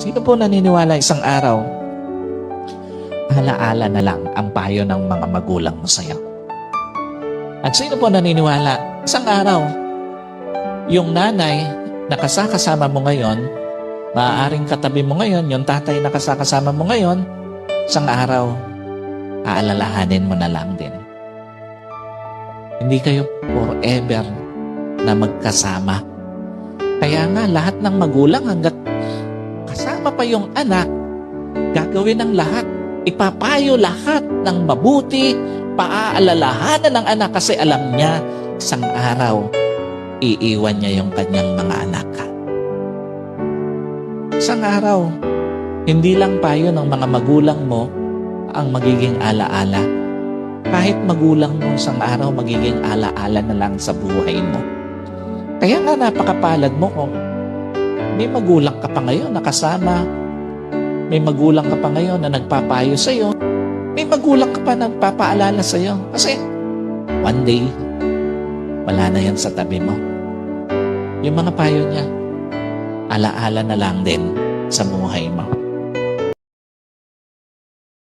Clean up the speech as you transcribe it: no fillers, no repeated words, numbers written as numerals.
Sino po naniniwala isang araw, alaala na lang ang payo ng mga magulang mo sa'yo? At sino po naniniwala, isang araw, yung nanay na kasama mo ngayon, maaaring katabi mo ngayon, yung tatay na kasama mo ngayon, isang araw, aalalahanin mo na lang din. Hindi kayo forever na magkasama. Kaya nga, lahat ng magulang hanggat kasama pa yung anak, gagawin ng lahat. Ipapayo lahat ng mabuti, paaalalahanan ng anak kasi alam niya, isang araw, iiwan niya yung kanyang mga anak. Isang araw, hindi lang payo ng mga magulang mo ang magiging alaala. Kahit magulang mo isang araw, magiging alaala na lang sa buhay mo. Kaya nga napakapalad mo kung may magulang ka pa ngayon na kasama, may magulang ka pa ngayon na nagpapayo sa'yo, may magulang ka pa na nagpapaalala sa'yo. Kasi one day, wala na yan sa tabi mo. Yung mga payo niya, alaala na lang din sa buhay mo.